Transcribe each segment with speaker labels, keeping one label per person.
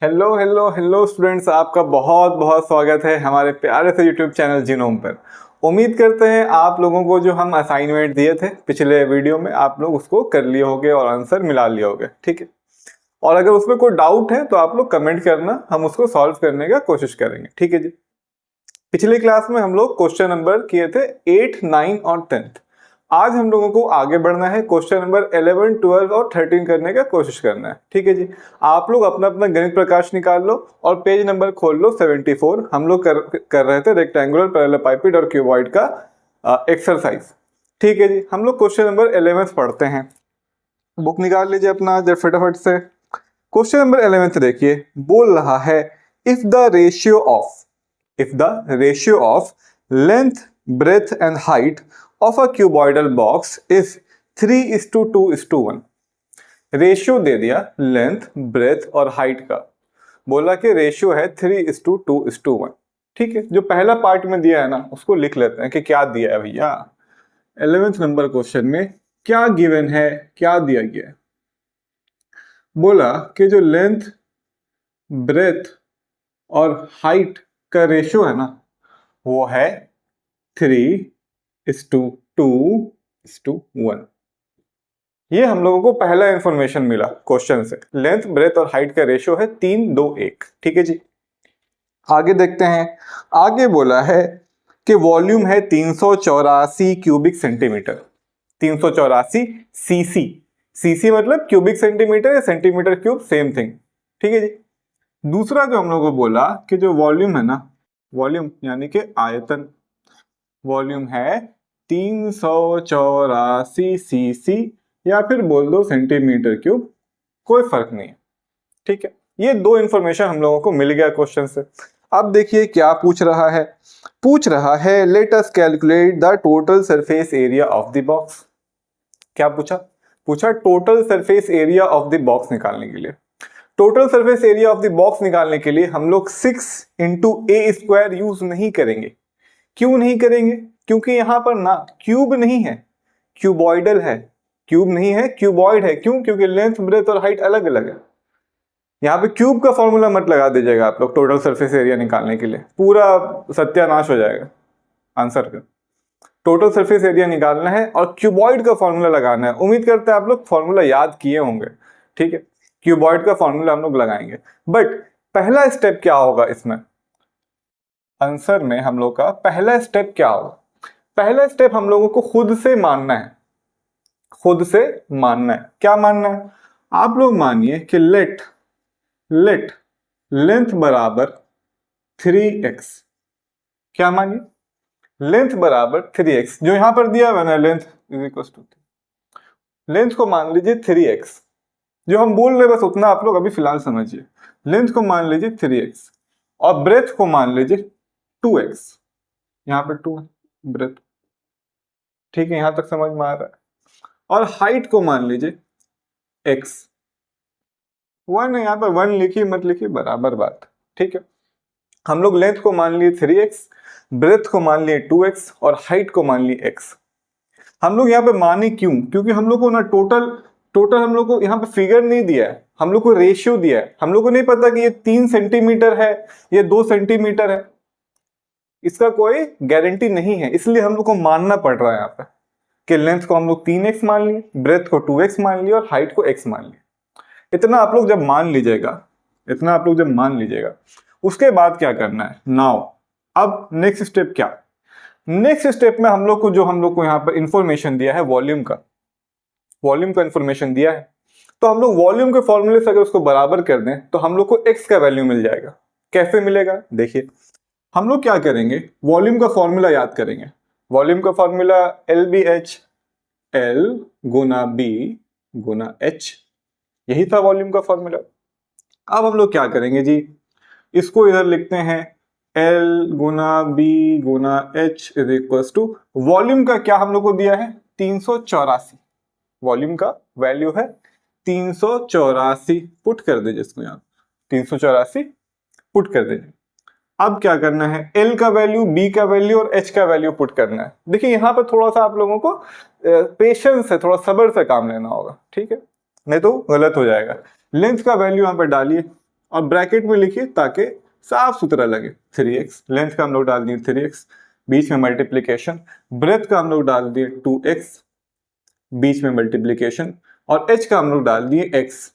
Speaker 1: Hello hello hello students, आपका बहुत बहुत स्वागत है हमारे प्यारे से यूट्यूब चैनल जीनोम पर। उम्मीद करते हैं आप लोगों को जो हम असाइनमेंट दिए थे पिछले वीडियो में आप लोग उसको कर लिए होंगे और आंसर मिला लिए होंगे, ठीक है। और अगर उसमें कोई डाउट है तो आप लोग कमेंट करना, हम उसको सॉल्व करने का कोशिश करेंगे, ठीक है जी। पिछले क्लास में हम लोग क्वेश्चन नंबर किए थे 8, 9 और 10। आज हम लोगों को आगे बढ़ना है, क्वेश्चन नंबर 11, 12 और 13 करने का कोशिश करना है, ठीक है जी। आप लोग अपना अपना गणित प्रकाश निकाल लो और पेज नंबर खोल लो 74। हम लोग कर रहे थे रेक्टेंगुलर पैरेललोपाइपेड और क्यूबॉइड का एक्सरसाइज, ठीक है जी। हम लोग क्वेश्चन नंबर 11 पढ़ते हैं। बुक निकाल लीजिए अपना जब फटाफट से। क्वेश्चन नंबर 11 देखिए, बोल रहा है if the ratio of length, breadth and height of a cuboidal box is 3:2:1। Ratio दे दिया लेंथ, ब्रेथ और हाइट का, बोला कि रेशियो है 3:2:1, ठीक है। जो पहला पार्ट में दिया है ना उसको लिख लेते हैं कि क्या दिया है भैया। 11th नंबर क्वेश्चन में क्या गिवन है, क्या दिया गया है। बोला कि जो लेंथ, ब्रेथ और हाइट का रेशियो है ना वो है 3:2:1। ये हम लोगों को पहला इंफॉर्मेशन मिला क्वेश्चन से। लेंथ, ब्रेथ और हाइट का रेशियो है 3:2:1, ठीक है जी। आगे देखते हैं। आगे बोला है कि वॉल्यूम है 384 क्यूबिक सेंटीमीटर। 384 सीसी, सीसी मतलब क्यूबिक सेंटीमीटर या सेंटीमीटर क्यूब, सेम थिंग, ठीक है जी। दूसरा जो हम लोग को बोला कि जो वॉल्यूम है ना, वॉल्यूम यानी कि आयतन, वॉल्यूम है 384 सीसी या फिर बोल दो सेंटीमीटर क्यूब, कोई फर्क नहीं है, ठीक है। ये दो इंफॉर्मेशन हम लोगों को मिल गया क्वेश्चन से। अब देखिए क्या पूछ रहा है। पूछ रहा है let us calculate the total surface area of the box. क्या पूछा? पूछा total surface area of the box निकालने के लिए। Total surface area of the box निकालने के लिए हम लोग 6 × a² यूज नहीं करेंगे। क्यों नहीं करेंगे? क्योंकि यहां पर ना क्यूब नहीं है, क्यूबॉइडल है। क्यूब नहीं है, क्यूबॉइड है। क्यों? क्योंकि लेंथ, ब्रेथ और हाइट अलग अलग है। यहाँ पे क्यूब का फॉर्मूला मत लगा दीजिएगा आप लोग टोटल सरफेस एरिया निकालने के लिए, पूरा सत्यानाश हो जाएगा आंसर का। टोटल सरफेस एरिया निकालना है और क्यूबॉइड का फॉर्मूला लगाना है। उम्मीद करते हैं आप लोग फॉर्मूला याद किए होंगे, ठीक है। क्यूबॉइड का फॉर्मूला हम लोग लगाएंगे। बट पहला स्टेप क्या होगा इसमें, आंसर में हम लोग का पहला स्टेप क्या होगा? पहला स्टेप हम लोगों को खुद से मानना है। खुद से मानना है। क्या मानना है? आप लोग मानिए कि लेट लेंथ बराबर 3x। क्या मानिए? लेंथ बराबर 3x, जो यहां पर दिया हुआ ना length is equal to, length को मान लीजिए 3x। जो हम बोल रहे बस उतना आप लोग अभी फिलहाल समझिए। लेंथ को मान लीजिए 3x और ब्रेथ को मान लीजिए 2x। यहां पर 2 ब्रेथ, ठीक है, यहां तक समझ में आ रहा है। और हाइट को मान लीजिए x। 1 है, यहां पर 1 लिखिए मत लिखिए बराबर बात, ठीक है। हम लोग लेंथ को मान लिए 3x, ब्रेथ को मान लिए 2x और हाइट को मान लिए x। हम लोग यहाँ पे माने क्यों? क्योंकि हम लोग को ना टोटल हम लोग को यहाँ पे फिगर नहीं दिया है, हम लोग को रेशियो दिया है। हम लोग को नहीं पता कि ये 3 सेंटीमीटर है, ये 2 सेंटीमीटर है, इसका कोई गारंटी नहीं है। इसलिए हम लोग को मानना पड़ रहा है यहाँ पे कि लेंथ को हम लोग 3x मान लिए, ब्रेथ को 2x मान लिए और हाइट को x मान लिए। इतना आप लोग जब मान लीजिएगा, उसके बाद क्या करना है नाउ। अब नेक्स्ट स्टेप क्या? नेक्स्ट स्टेप में हम लोग को यहाँ पर इंफॉर्मेशन दिया है वॉल्यूम का इंफॉर्मेशन दिया है। तो हम लोग वॉल्यूम के फॉर्मूले से अगर उसको बराबर कर दें तो हम लोग को x का वैल्यू मिल जाएगा। कैसे मिलेगा देखिए, हम लोग क्या करेंगे, वॉल्यूम का फॉर्मूला याद करेंगे। वॉल्यूम का फॉर्मूला LBH, L गुना B गुना H, यही था वॉल्यूम का फॉर्मूला। अब हम लोग क्या करेंगे जी, इसको इधर लिखते हैं L गुना B गुना H is equal to volume का क्या हम लोग को दिया है 384। वॉल्यूम का वैल्यू है 384, पुट कर दीजिए इसको यहाँ 384 पुट कर दीजिए। अब क्या करना है, L का वैल्यू, B का वैल्यू और H का वैल्यू पुट करना है। देखिए यहाँ पर थोड़ा सा आप लोगों को पेशेंस से, थोड़ा सब्र से काम लेना होगा, ठीक है, नहीं तो गलत हो जाएगा। लेंथ का वैल्यू यहाँ पर डालिए और ब्रैकेट में लिखिए ताकि साफ सुथरा लगे। 3x, लेंथ का हम लोग डाल दिए 3x, बीच में मल्टीप्लीकेशन, ब्रेथ का हम लोग डाल दिए 2x, बीच में मल्टीप्लीकेशन, और h का हम लोग डाल दिए x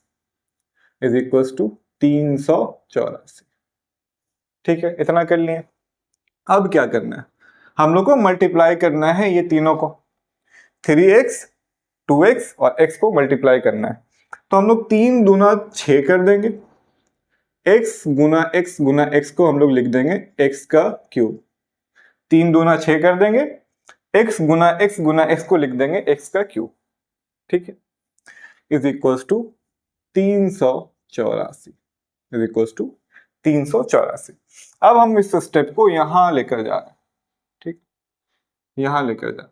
Speaker 1: इज इक्वल टू 384। ठीक है, इतना कर लिए। अब क्या करना है, हम लोग को मल्टीप्लाई करना है ये तीनों को, 3x 2x और x को मल्टीप्लाई करना है। तो हम लोग 3 दूना 6 कर देंगे, x गुना x को हम लोग लिख देंगे x का क्यूब। 3 दूना 6 कर देंगे, x गुना x को लिख देंगे x का क्यूब। ठीक है, is equal to 384, is equal to 384। अब हम इस स्टेप को यहां लेकर जा रहे हैं। ठीक, यहां लेकर जा,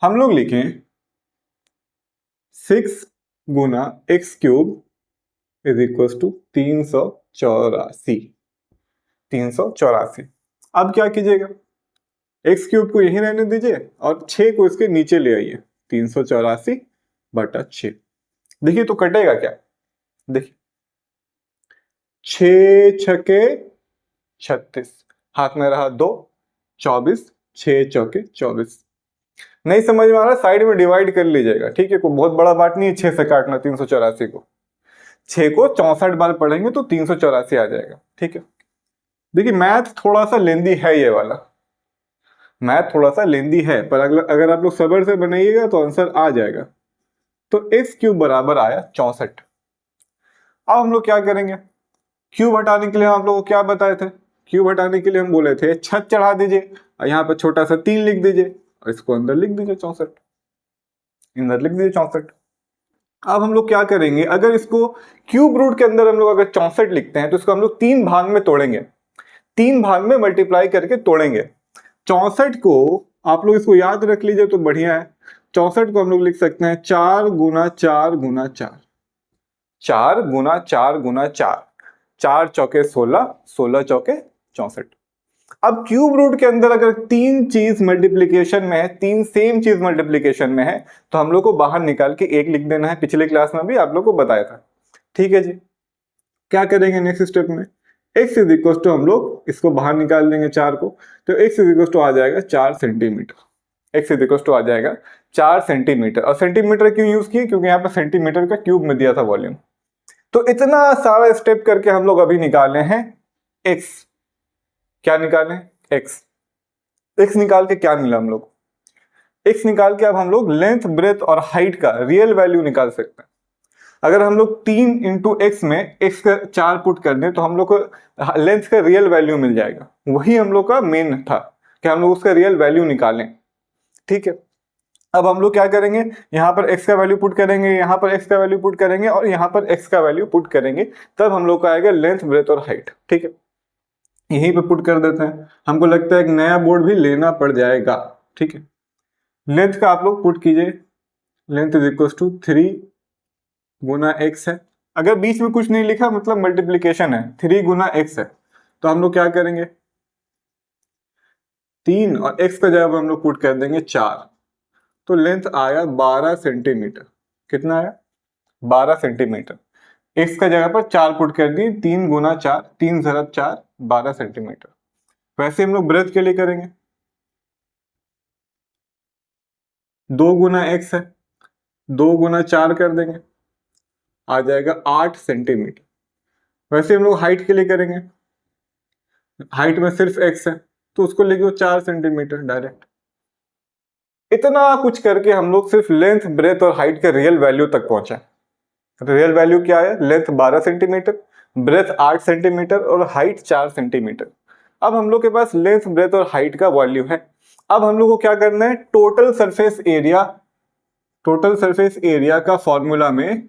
Speaker 1: हम लोग लिखें 6 गुना x cube is equal to 384। अब क्या कीजिएगा, x क्यूब को यहीं रहने दीजिए और 6 को इसके नीचे ले आइए, 384/6। देखिए तो कटेगा क्या, देखिए 6 छके 36, हाथ में रहा 2, 24, 6 चौके 24। नहीं समझ में आ रहा, साइड में डिवाइड कर लीजिएगा। ठीक है, कोई बहुत बड़ा बात नहीं है 6 से काटना 384 को। 6 को 64 बार पढ़ेंगे तो 384 आ जाएगा। ठीक है, देखिए मैथ थोड़ा सा लेंदी है, ये वाला मैथ थोड़ा सा लेंदी है, पर अगर आप लोग सब्र से बनाइएगा तो आंसर आ जाएगा। तो x क्यूब बराबर आया 64। अब हम लोग क्या करेंगे, क्यूब हटाने के लिए हम लोग को क्या बताए थे, क्यूब हटाने के लिए हम बोले थे छत चढ़ा दीजिए और यहाँ पर छोटा सा 3 लिख दीजिए और इसको अंदर लिख दीजिए 64, अंदर लिख दीजिए 64। अब हम लोग क्या करेंगे, अगर इसको क्यूब रूट के अंदर हम लोग अगर 64 लिखते हैं तो इसको हम लोग 3 भाग में तोड़ेंगे, 3 भाग में मल्टीप्लाई करके तोड़ेंगे। 64 को आप लोग इसको याद रख लीजिए तो बढ़िया है। 64 को हम लोग लिख सकते हैं 4 गुना 4 गुना 4, 4 गुना 4 गुना 4, 4 चौके 16, 16 चौके 64। अब क्यूब रूट के अंदर अगर 3 चीज मल्टीप्लीकेशन में है, 3 सेम चीज मल्टीप्लीकेशन में है, तो हम लोग को बाहर निकाल के 1 लिख देना है। पिछले क्लास में भी आप लोग को बताया था। ठीक है जी, क्या करेंगे नेक्स्ट स्टेप में, x इज इक्वल टू हम लोग इसको बाहर निकाल देंगे 4 को, तो x इज इक्वल टू आ जाएगा 4 centimetre. x is equal to आ जाएगा 4 सेंटीमीटर। और सेंटीमीटर क्यों यूज किए, क्योंकि यहाँ पे सेंटीमीटर का क्यूब में दिया था वॉल्यूम। तो इतना सारा स्टेप करके हम लोग अभी निकाले हैं x, क्या निकाले x निकाल के क्या मिला हम लोग, x निकाल के अब हम लोग लेंथ ब्रेथ और हाइट का रियल वैल्यू निकाल सकते हैं। अगर हम लोग 3 इंटू एक्स में x का 4 पुट कर दें तो हम लोग को लेंथ का रियल वैल्यू मिल जाएगा। वही हम लोग का मेन था कि हम लोग उसका रियल वैल्यू निकालें। ठीक है, अब हम लोग क्या करेंगे, यहाँ पर x का वैल्यू पुट करेंगे, यहाँ पर x का वैल्यू पुट करेंगे और यहाँ पर x का वैल्यू पुट करेंगे, तब हम लोग का आएगा लेंथ ब्रेथ और हाइट। ठीक है, यहीं पे पुट कर देते हैं। हमको लगता है एक नया बोर्ड भी लेना पड़ जाएगा। ठीक है, लेंथ का आप लोग पुट कीजिए, लेंथ इज इक्वल टू 3 गुना x है। अगर बीच में कुछ नहीं लिखा मतलब मल्टीप्लीकेशन है, 3 गुना x है, तो हम लोग क्या करेंगे 3 और x का जवाब हम लोग पुट कर देंगे 4, तो लेंथ आया 12 सेंटीमीटर। कितना आया 12 सेंटीमीटर। x का जगह पर 4 पुट कर दिए, 3 गुना 4, 3 ज़रब 4, 12 सेंटीमीटर। वैसे हम लोग ब्रेथ के लिए करेंगे, 2 गुना x है, 2 गुना 4 कर देंगे, आ जाएगा 8 सेंटीमीटर। वैसे हम लोग हाइट के लिए करेंगे, हाइट में सिर्फ x है तो उसको लिखो 4 सेंटीमीटर डायरेक्ट। इतना कुछ करके हम लोग सिर्फ लेंथ ब्रेथ और हाइट के रियल वैल्यू तक पहुंचे। रियल वैल्यू क्या है, लेंथ 12 सेंटीमीटर, ब्रेथ 8 सेंटीमीटर और हाइट 4 सेंटीमीटर। अब हम लोग के पास लेंथ ब्रेथ और हाइट का वैल्यू है। अब हम लोग को क्या करना है, टोटल सरफेस एरिया का फॉर्मूला में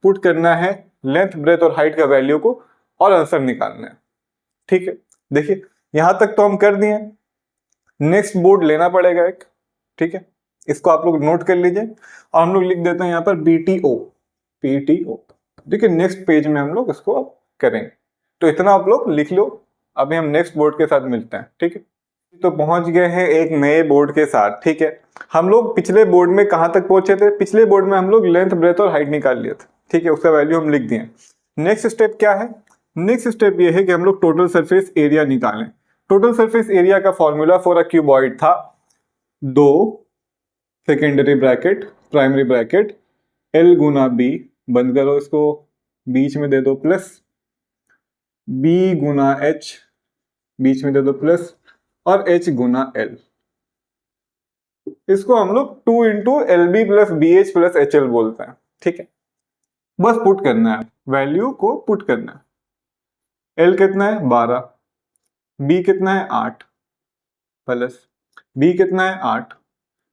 Speaker 1: पुट करना है लेंथ ब्रेथ और हाइट का वैल्यू को और आंसर निकालना है। ठीक है, देखिए यहां तक तो हम कर दिए, नेक्स्ट बोर्ड लेना पड़ेगा एक। ठीक है, इसको आप लोग नोट कर लीजिए और हम लोग लिख देते हैं यहाँ पर PTO। देखिए नेक्स्ट पेज में हम लोग इसको अब करेंगे, तो इतना आप लोग लिख लो। अभी हम नेक्स्ट बोर्ड के साथ मिलते हैं। ठीक है, तो पहुंच गए हैं एक नए बोर्ड के साथ। ठीक है, हम लोग पिछले बोर्ड में कहां तक पहुंचे थे, पिछले बोर्ड में हम लोग लेंथ ब्रेथ और हाइट निकाल लिए थे। ठीक है, उसका वैल्यू हम लिख दिए। नेक्स्ट स्टेप क्या है? नेक्स्ट स्टेप ये है कि हम लोग टोटल सरफेस एरिया निकालें। टोटल सरफेस एरिया का फॉर्मूला फॉर अ क्यूबॉइड था 2 secondary bracket primary bracket L गुना बी, बंद करो इसको, बीच में दे दो प्लस, B गुना H, बीच में दे दो प्लस, और H गुना L। इसको हम लोग 2 into L B plus B H plus H L बोलते हैं। ठीक है, बस पुट करना है, वैल्यू को पुट करना है। L कितना है 12, B कितना है 8 प्लस B कितना है 8,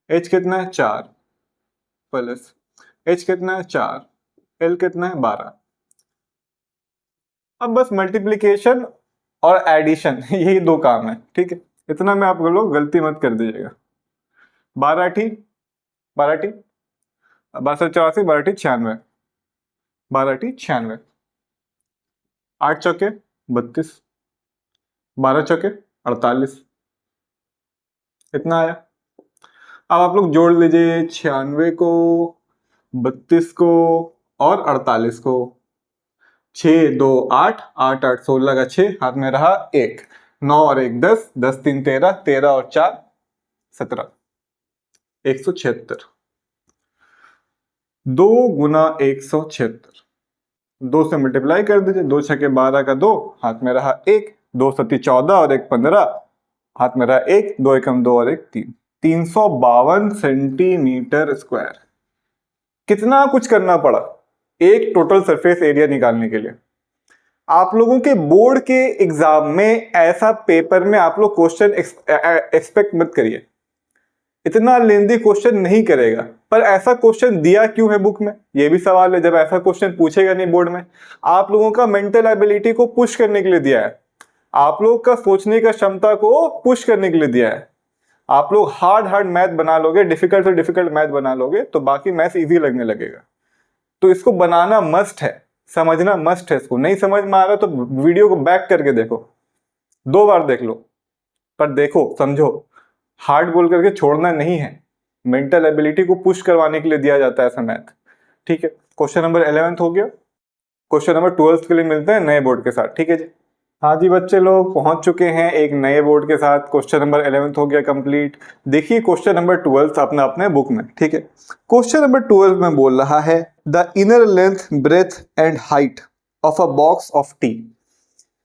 Speaker 1: H कितना है 4 प्लस H कितना है 4, L कितना है 12। अब बस मल्टीप्लिकेशन और एडिशन यही दो काम है। ठीक है, इतना में आप लोग गलती मत कर दीजिएगा। 12 टी 12 टी 1284, 12 टी 96, 12 टी 96, 8 चौके 32, 12 चौके 48, इतना आया। अब आप लोग जोड़ लीजिए 96 को, 32 को और 48 को। 6 2 8, 8 8 16 का 6, हाथ में रहा 1, 9 और 1 10, 10 3 13, 13 और 4 17, 176। 2 गुना 176, 2 से मल्टीप्लाई कर दीजिए, 2 छके 12 का 2, हाथ में रहा 1, 2 सती 14 और 1 15, हाथ में रहा 1, 2 एकम 2 और 1 3, 352 सेंटीमीटर स्क्वायर। कितना कुछ करना पड़ा एक टोटल सरफेस एरिया निकालने के लिए। आप लोगों के बोर्ड के एग्जाम में ऐसा पेपर में आप लोग क्वेश्चन एक्सपेक्ट मत करिए, इतना लेंदी क्वेश्चन नहीं करेगा। पर ऐसा क्वेश्चन दिया क्यों है बुक में, यह भी सवाल है। जब ऐसा क्वेश्चन पूछेगा नहीं बोर्ड में, आप लोगों का मेंटल एबिलिटी को पुश करने के लिए दिया है, आप लोग का सोचने का क्षमता को पुश करने के लिए दिया है। आप लोग हार्ड मैथ बना लोगे, डिफिकल्ट से डिफिकल्ट मैथ बना लोगे तो बाकी मैथ इजी लगने लगेगा। तो इसको बनाना मस्ट है, समझना मस्ट है। इसको नहीं समझ में आ रहा तो वीडियो को बैक करके देखो, 2 बार देख लो, पर देखो समझो। हार्ड बोल करके छोड़ना नहीं है, मेंटल एबिलिटी को पुश करवाने के लिए दिया जाता है ऐसा मैथ। ठीक है, क्वेश्चन नंबर 11 हो गया। क्वेश्चन नंबर 12 के लिए मिलते हैं नए बोर्ड के साथ। ठीक है जी, हाँ जी बच्चे लोग पहुंच चुके हैं एक नए बोर्ड के साथ। क्वेश्चन नंबर 11 हो गया कंप्लीट। देखिए क्वेश्चन नंबर 12 अपने अपने बुक में। ठीक है, क्वेश्चन नंबर 12 में बोल रहा है the inner length breadth and height of a box of T.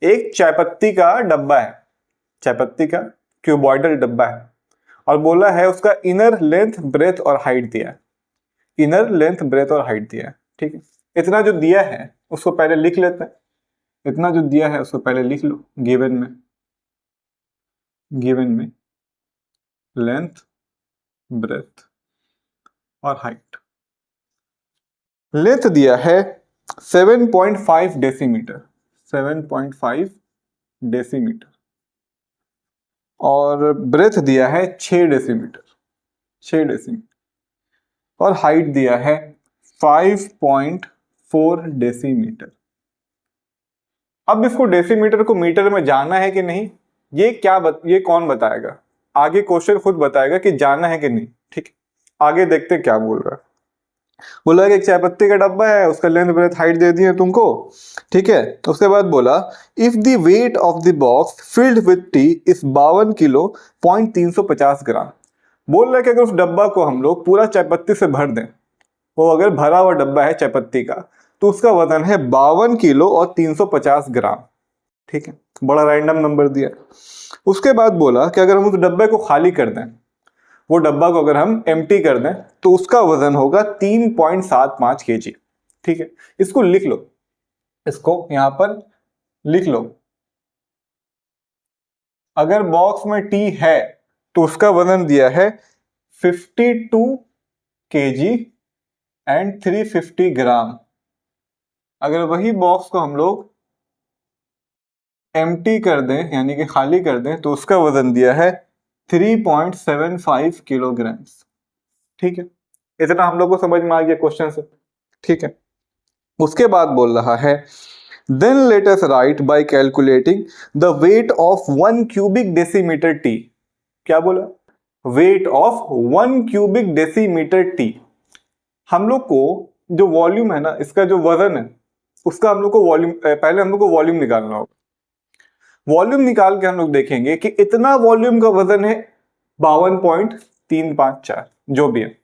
Speaker 1: एक चायपत्ती का डब्बा है, चायपत्ती का क्यूबॉइडल डब्बा है, और बोला है उसका इनर लेंथ ब्रेथ और हाइट दिया है। इनर लेंथ ब्रेथ और हाइट दिया है। ठीक है, इतना जो दिया है उसको पहले लिख लेते हैं। इतना जो दिया है उसको पहले लिख लो, गिवन में लेंथ ब्रेथ और हाइट। लेंथ दिया है 7.5 डेसीमीटर, 7.5 डेसीमीटर, और ब्रेथ दिया है 6 डेसीमीटर, 6 डेसीमीटर, और हाइट दिया है 5.4 डेसीमीटर। अब इसको डेसीमीटर को मीटर में जाना है कि नहीं, ये कौन बताएगा? आगे क्वेश्चन खुद बताएगा कि जाना है कि नहीं। ठीक है, आगे देखते क्या बोल रहा है। बोला कि एक चायपत्ती का डब्बा है, उसका लेंथ ब्रेथ हाइट दे दिए तुमको। ठीक है, तो उसके बाद बोला if the weight of the box filled with T is 52 kilo 350 ग्राम। बोल रहा है कि अगर उस डब्बा को हम लोग पूरा चायपत्ती से भर दें, वो अगर भरा हुआ डब्बा है चायपत्ती का, तो उसका वजन है 52 किलो और 350 ग्राम। ठीक है, बड़ा रैंडम नंबर दिया। उसके बाद बोला कि अगर हम उस डब्बे को खाली कर दें, वो डब्बा को अगर हम एम्प्टी कर दें, तो उसका वजन होगा 3.75 kg। ठीक है, इसको लिख लो, इसको यहां पर लिख लो। अगर बॉक्स में टी है तो उसका वजन दिया है 52 kg एंड 350 ग्राम। अगर वही बॉक्स को हम लोग एम्प्टी कर दें, यानी कि खाली कर दें, तो उसका वजन दिया है 3.75 किलोग्राम। ठीक है, इतना हम लोग को समझ में आ गया क्वेश्चन से। ठीक है, उसके बाद बोल रहा है then let us write by calculating the weight of 1 cubic decimetre T. क्या बोला? Weight of 1 cubic decimetre T. हम लोग को जो वॉल्यूम है ना, इसका जो वजन है उसका हम लोग को वॉल्यूम, पहले हम लोग को वॉल्यूम निकालना होगा। वॉल्यूम निकाल के हम लोग देखेंगे कि इतना वॉल्यूम का वजन है 52.354, जो भी है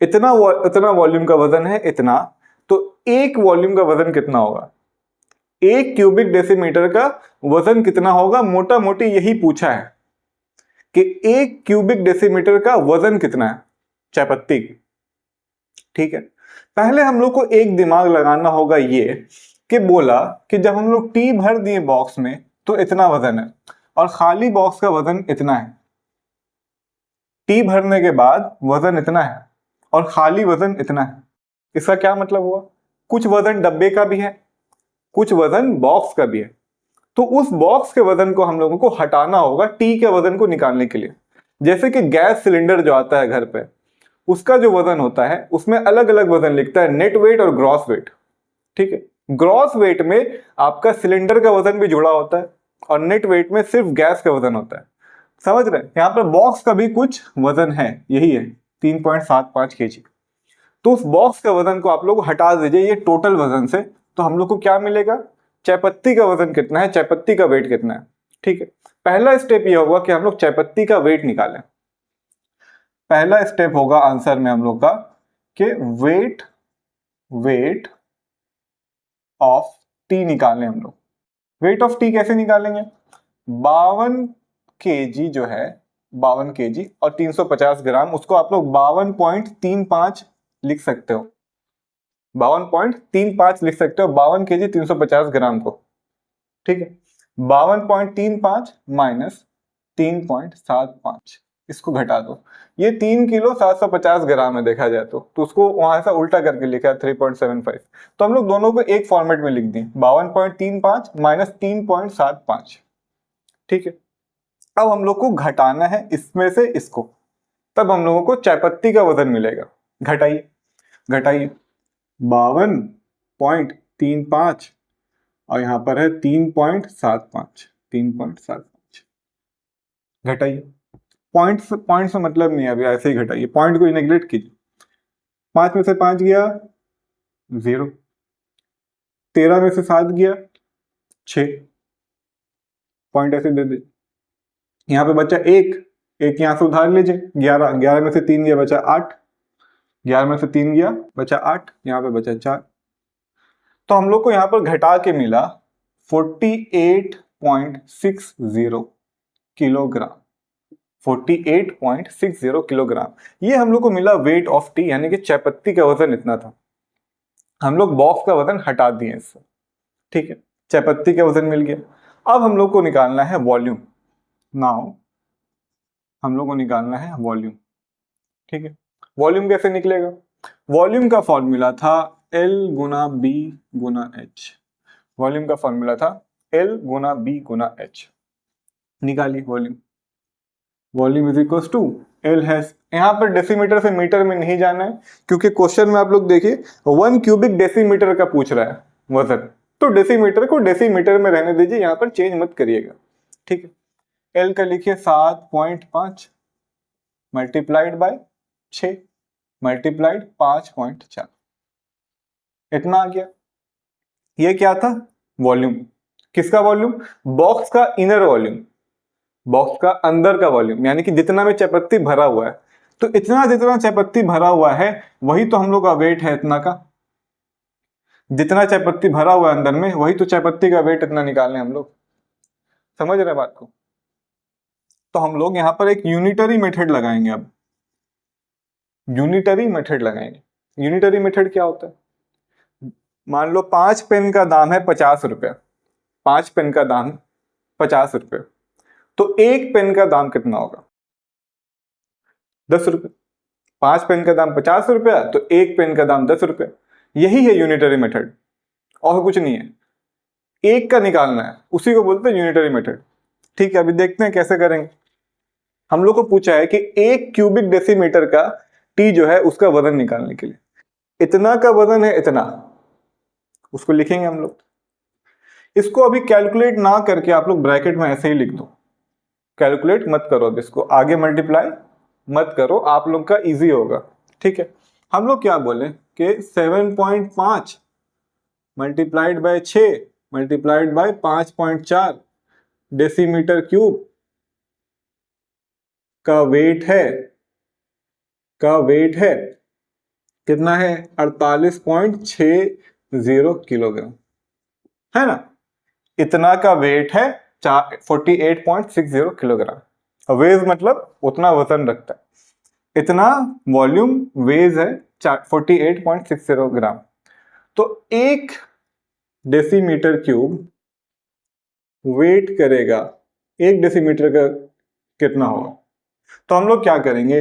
Speaker 1: इतना वॉल्यूम का वजन है इतना, तो एक वॉल्यूम का वजन कितना होगा, एक क्यूबिक डेसीमीटर का वजन कितना होगा, मोटा मोटी यही पूछा है कि एक क्यूबिक डेसीमीटर का वजन कितना है चाय पत्ती की। ठीक है, पहले हम लोग को एक दिमाग लगाना होगा ये कि बोला कि जब हम लोग टी भर दिए बॉक्स में तो इतना वजन है और खाली बॉक्स का वजन इतना है। टी भरने के बाद वजन इतना है और खाली वजन इतना है। इसका क्या मतलब हुआ, कुछ वजन डब्बे का भी है, कुछ वजन बॉक्स का भी है। तो उस बॉक्स के वजन को हम लोगों को हटाना होगा टी के वजन को निकालने के लिए। जैसे कि गैस सिलेंडर जो आता है घर पे, उसका जो वजन होता है उसमें अलग अलग वजन लिखता है, नेट वेट और ग्रॉस वेट। ठीक है, ग्रॉस वेट में आपका सिलेंडर का वजन भी जुड़ा होता है और नेट वेट में सिर्फ गैस का वजन होता है। समझ रहे हैं, यहाँ पर बॉक्स का भी कुछ वजन है, यही है 3.75 kg। तो उस बॉक्स का वजन को आप लोग हटा दीजिए ये टोटल वजन से, तो हम लोग को क्या मिलेगा, चायपत्ती का वजन कितना है, चायपत्ती का वेट कितना है। ठीक है, पहला स्टेप ये होगा कि हम लोग चायपत्ती का वेट निकालें। पहला स्टेप होगा आंसर में हम लोग का कि वेट ऑफ टी निकालें हम लोग। वेट ऑफ टी कैसे निकालेंगे, 52 kg जो है, 52 kg और 350 ग्राम, उसको आप लोग 52.35 लिख सकते हो, 52.35 लिख सकते हो, 52 kg 350 ग्राम को। ठीक है, 52.35 माइनस 3.75, इसको घटा दो, ये 3 किलो 750 ग्राम है देखा जाए तो उसको वहां से उल्टा करके लिखा है 3.75। तो हम लोग दोनों को एक फॉर्मेट में लिख दिए, 52.35 माइनस 3.75। ठीक है, अब हम लोग को घटाना है इसमें से इसको, तब हम लोगों को चायपत्ती का वजन मिलेगा। घटाइए 52.35 और यहां पर है 3.75 घटाइए। पॉइंट से मतलब नहीं है अभी, ऐसे ही घटाइए, पॉइंट को नेग्लेक्ट कीजिए। 5 में से 5 गया 0, 13 में से 7 गया 6, पॉइंट ऐसे दे दे। यहाँ पे बचा एक यहाँ से उधार लीजिए, 11 में से 3 गया बचा 8, 11 में से 3 गया बचा 8, यहाँ पे बचा 4। तो हम लोग को यहाँ पर घटा के मिला 48.60 किलोग्राम, 48.60 किलोग्राम। ये हम लोग को मिला वेट ऑफ टी, यानी कि चायपत्ती का वजन इतना था। हम लोग बॉक्स का वजन हटा दिए इससे। ठीक है, चायपत्ती का वजन मिल गया। अब हम लोग को निकालना है वॉल्यूम। नाउ हम लोग को निकालना है वॉल्यूम। ठीक है, वॉल्यूम कैसे निकलेगा, वॉल्यूम का फॉर्मूला था L गुना B गुना H। वॉल्यूम का फॉर्मूला था L गुना B गुना H। निकालिए volume, volume is equal to L है। यहाँ पर डेसीमीटर से मीटर में नहीं जाना है, क्योंकि क्वेश्चन में आप लोग देखिए 1 क्यूबिक डेसीमीटर का पूछ रहा है वजन, तो डेसीमीटर को डेसीमीटर में रहने दीजिए, यहाँ पर चेंज मत करिएगा। ठीक है, L का लिखिए 7.5 मल्टीप्लाइड बाय 6 मल्टीप्लाइड 5.4, इतना आ गया। ये क्या था, वॉल्यूम। किसका वॉल्यूम, बॉक्स का इनर वॉल्यूम, बॉक्स का अंदर का वॉल्यूम, यानी कि जितना में चायपत्ती भरा हुआ है। तो इतना जितना चायपत्ती भरा हुआ है वही तो हम लोग का वेट है इतना का। जितना चायपत्ती भरा हुआ है अंदर में वही तो चायपत्ती का वेट इतना निकालने हम लोग। समझ रहे बात को। तो हम लोग यहाँ पर एक यूनिटरी मेथड लगाएंगे। अब यूनिटरी मेथड लगाएंगे। यूनिटरी मेथड क्या होता है, मान लो 5 पेन का दाम है 50 रुपया, 5 पेन का दाम 50 रुपये, तो एक पेन का दाम कितना होगा, 10 रुपये। 5 पेन का दाम 50 रुपया, तो एक पेन का दाम 10 रुपये। यही है यूनिटरी मेथड, और कुछ नहीं है। एक का निकालना है, उसी को बोलते हैं यूनिटरी मेथड। ठीक है, अभी देखते हैं कैसे करेंगे। हम लोग को पूछा है कि 1 क्यूबिक डेसीमीटर का टी जो है उसका वजन निकालने के लिए, इतना का वजन है इतना, उसको लिखेंगे हम लोग। इसको अभी कैलकुलेट ना करके आप लोग ब्रैकेट में ऐसे ही लिख दो, कैलकुलेट मत करो, अब इसको आगे मल्टीप्लाई मत करो, आप लोग का इजी होगा। ठीक है, हम लोग क्या बोले कि 7.5 multiplied by 6 multiplied by 5.4 decimetre cube का वेट है कितना है 48.60 किलोग्राम, है ना। इतना का वेट है 48.60 किलोग्राम। वेज मतलब उतना वजन रखता है, इतना वॉल्यूम वेज है 48.60 ग्राम। तो एक डेसीमीटर क्यूब वेट करेगा, एक डेसीमीटर का कितना होगा। तो हम लोग क्या करेंगे,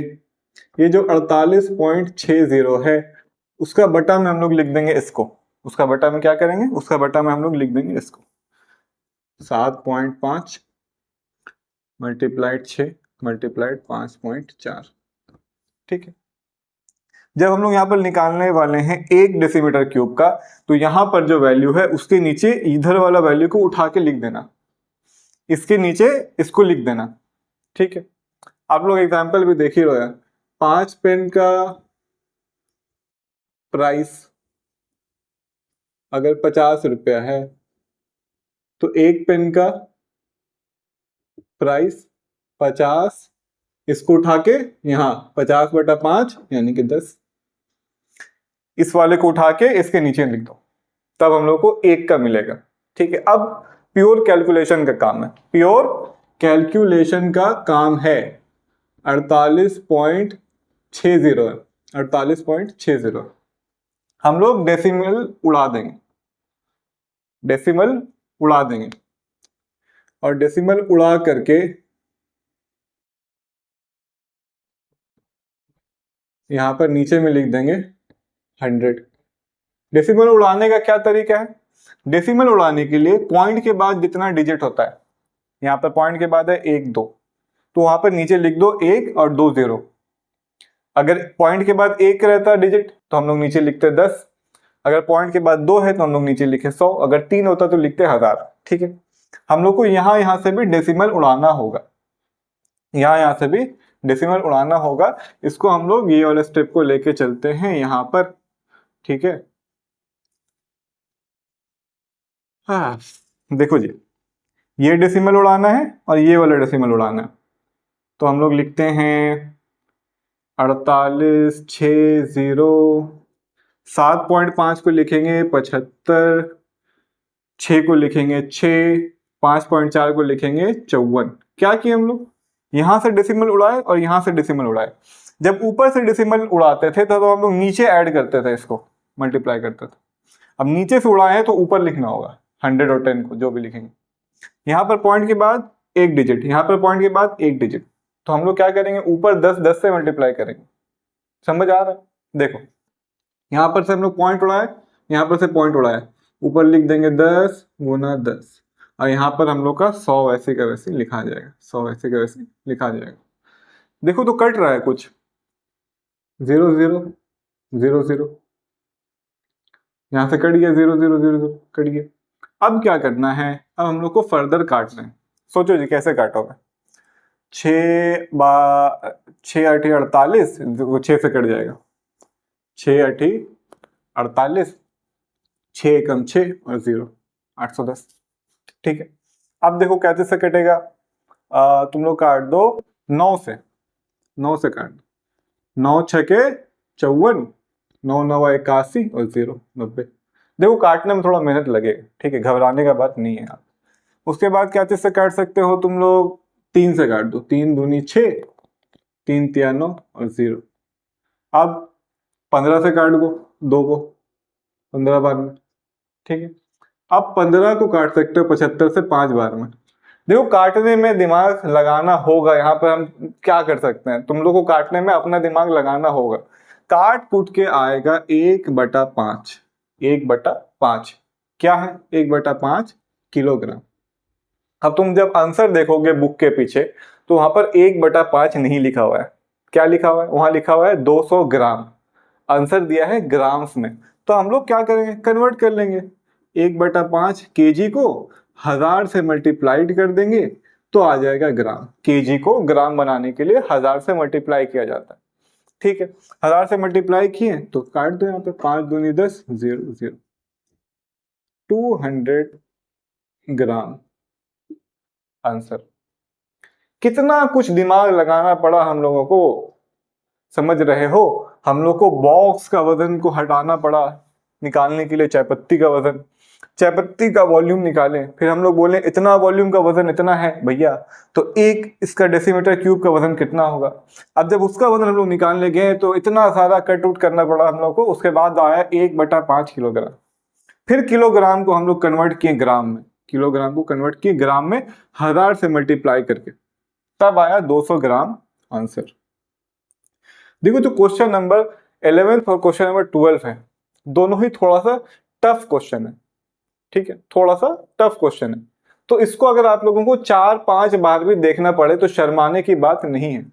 Speaker 1: ये जो 48.60 है उसका बटा में हम लोग लिख देंगे इसको, उसका बटा में क्या करेंगे, उसका बटा में हम लोग लिख देंगे इसको 7.5 मल्टीप्लाइड 6 मल्टीप्लाइड 5.4। ठीक है। जब हम लोग यहाँ पर निकालने वाले हैं एक डेसीमीटर क्यूब का, तो यहाँ पर जो वैल्यू है उसके नीचे इधर वाला वैल्यू को उठा के लिख देना, इसके नीचे इसको लिख देना। ठीक है। आप लोग एग्जाम्पल भी देख ही रहे हैं, 5 पेन का प्राइस अगर 50 रुपया है तो एक पेन का प्राइस 50, इसको उठा के यहाँ 50/5 यानी कि 10, इस वाले को उठा के इसके नीचे लिख दो, तब हम लोग को एक का मिलेगा। ठीक है। अब प्योर कैलकुलेशन का काम है, प्योर कैलकुलेशन का काम है 48.60 है, 48.60। हम लोग डेसिमल उड़ा देंगे, डेसिमल उड़ा देंगे और डेसिमल उड़ा करके यहां पर नीचे में लिख देंगे 100। डेसिमल उड़ाने का क्या तरीका है, डेसिमल उड़ाने के लिए पॉइंट के बाद जितना डिजिट होता है, यहाँ पर पॉइंट के बाद है 1 2, तो वहां पर नीचे लिख दो 1 और 2 0। अगर पॉइंट के बाद 1 रहता डिजिट तो हम लोग नीचे लिखते 10, अगर पॉइंट के बाद 2 है तो हम लोग नीचे लिखे 100, अगर 3 होता तो लिखते 1000। ठीक है। हम लोग को यहां से भी डेसिमल उड़ाना होगा, यहां से भी डेसिमल उड़ाना होगा। इसको हम लोग ये वाले स्टेप को लेके चलते हैं यहां पर। ठीक है। हाँ देखो जी, ये डेसिमल उड़ाना है और ये वाला डेसिमल उड़ाना है, तो हम लोग लिखते हैं 48.60, 7.5 को लिखेंगे 75, 6 को लिखेंगे 6, 5.4 को लिखेंगे 54। क्या किए हम लोग, यहां से डेसिमल उड़ाए और यहां से डेसिमल उड़ाए। जब ऊपर से डेसिमल उड़ाते थे तो हम लोग नीचे ऐड करते थे, इसको मल्टीप्लाई करते थे। अब नीचे से उड़ाए हैं तो ऊपर लिखना होगा 100 और 10 को जो भी लिखेंगे। यहाँ पर पॉइंट के बाद एक डिजिट, यहाँ पर पॉइंट के बाद एक डिजिट, तो हम लोग क्या करेंगे, ऊपर 10 10 से मल्टीप्लाई करेंगे। समझ आ रहा है। देखो यहाँ पर से हम लोग पॉइंट उड़ाए, यहाँ पर से पॉइंट उड़ाए, ऊपर लिख देंगे 10 गुना 10, और यहाँ पर हम लोग का 100 वैसे का वैसे लिखा जाएगा, 100 वैसे का वैसे लिखा जाएगा। देखो तो कट रहा है कुछ, 0 0 0 0, यहाँ से कट गया 0 0 0 0 कट गया। अब क्या करना है, अब हम लोग को फर्दर काटना है। सोचो जी कैसे काटोगे, 6 8 48, 6 से कट जाएगा, 6 8 48, 6 कम 6 और 0 810। ठीक है। अब देखो कैसे से कटेगा, तुम लोग काट दो 9 से, 9 से काट दो, 9 छके 54, 9 9 81 और 0 90। देखो काटने में थोड़ा मेहनत लगेगा, ठीक है, घबराने का बात नहीं है आप। उसके बाद क्या चीज से काट सकते हो तुम लोग, 3 से काट दो, 3 दूनी 6, 3 तिया 9 और 0। अब 15 से काट दो 2 को, 15 बार में। ठीक है। अब 15 को काट सकते हो 75 से 5 बार में। देखो काटने में दिमाग लगाना होगा, यहाँ पर हम क्या कर सकते हैं, तुम लोग को काटने में अपना दिमाग लगाना होगा। काट कूट के आएगा 1/5, 1/5 क्या है, 1/5 किलोग्राम। अब तुम जब आंसर देखोगे बुक के पीछे तो वहां पर 1/5 नहीं लिखा हुआ है, क्या लिखा हुआ है, वहां लिखा हुआ है 200 ग्राम। आंसर दिया है ग्राम्स में, तो हम लोग क्या करेंगे, कन्वर्ट कर लेंगे। 1/5 केजी को 1000 से मल्टीप्लाइड कर देंगे तो आ जाएगा ग्राम। केजी को ग्राम बनाने के लिए 1000 से मल्टीप्लाई किया जाता है। ठीक है। 1000 से मल्टीप्लाई किए तो काट दो, यहाँ पे 5 दूनी 10, 0 0। 200 ग्राम आंसर। कितना कुछ दिमाग लगाना पड़ा हम लोगों को, समझ रहे हो। हम लोग को बॉक्स का वजन को हटाना पड़ा निकालने के लिए चायपत्ती का वजन, चायपत्ती का वॉल्यूम निकालें, फिर हम लोग बोले इतना वॉल्यूम का वजन इतना है भैया, तो एक इसका डेसीमीटर क्यूब का वजन कितना होगा। अब जब उसका वजन हम लोग निकालने गए तो इतना सारा कट उट करना पड़ा हम लोग को। उसके बाद आया 1/5 किलोग्राम। फिर किलोग्राम को हम लोग कन्वर्ट किए ग्राम में, किलोग्राम को कन्वर्ट किए ग्राम में 1000 से मल्टीप्लाई करके, तब आया 200 ग्राम आंसर। देखो जो क्वेश्चन नंबर 11 और क्वेश्चन नंबर 12 है, दोनों ही थोड़ा सा टफ क्वेश्चन है, ठीक है, थोड़ा सा टफ क्वेश्चन है। तो इसको अगर आप लोगों को 4-5 बार भी देखना पड़े तो शर्माने की बात नहीं है,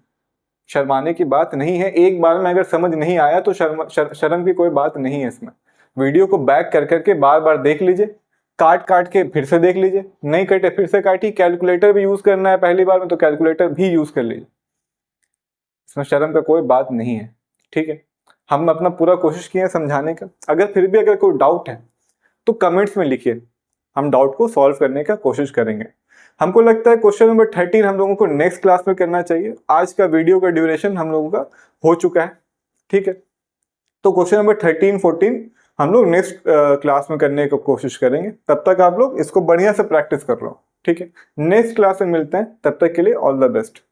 Speaker 1: शर्माने की बात नहीं है। एक बार में अगर समझ नहीं आया तो शर्म की कोई बात नहीं है इसमें। वीडियो को बैक कर करके बार बार देख लीजिए, काट काट के फिर से देख लीजिए, नहीं कटे फिर से काटिए। कैलकुलेटर भी यूज करना है पहली बार में तो कैलकुलेटर भी यूज कर लीजिए, इसमें शर्म का कोई बात नहीं है, ठीक है। हम अपना पूरा कोशिश किए हैं समझाने का। अगर फिर भी अगर कोई डाउट है तो कमेंट्स में लिखिए, हम डाउट को सॉल्व करने का कोशिश करेंगे। हमको लगता है क्वेश्चन नंबर 13 हम लोगों को नेक्स्ट क्लास में करना चाहिए। आज का वीडियो का ड्यूरेशन हम लोगों का हो चुका है, ठीक है। तो क्वेश्चन नंबर 13-14 हम लोग नेक्स्ट क्लास में करने की कोशिश करेंगे। तब तक आप लोग इसको बढ़िया से प्रैक्टिस कर लो, ठीक है। नेक्स्ट क्लास में मिलते हैं, तब तक के लिए ऑल द बेस्ट।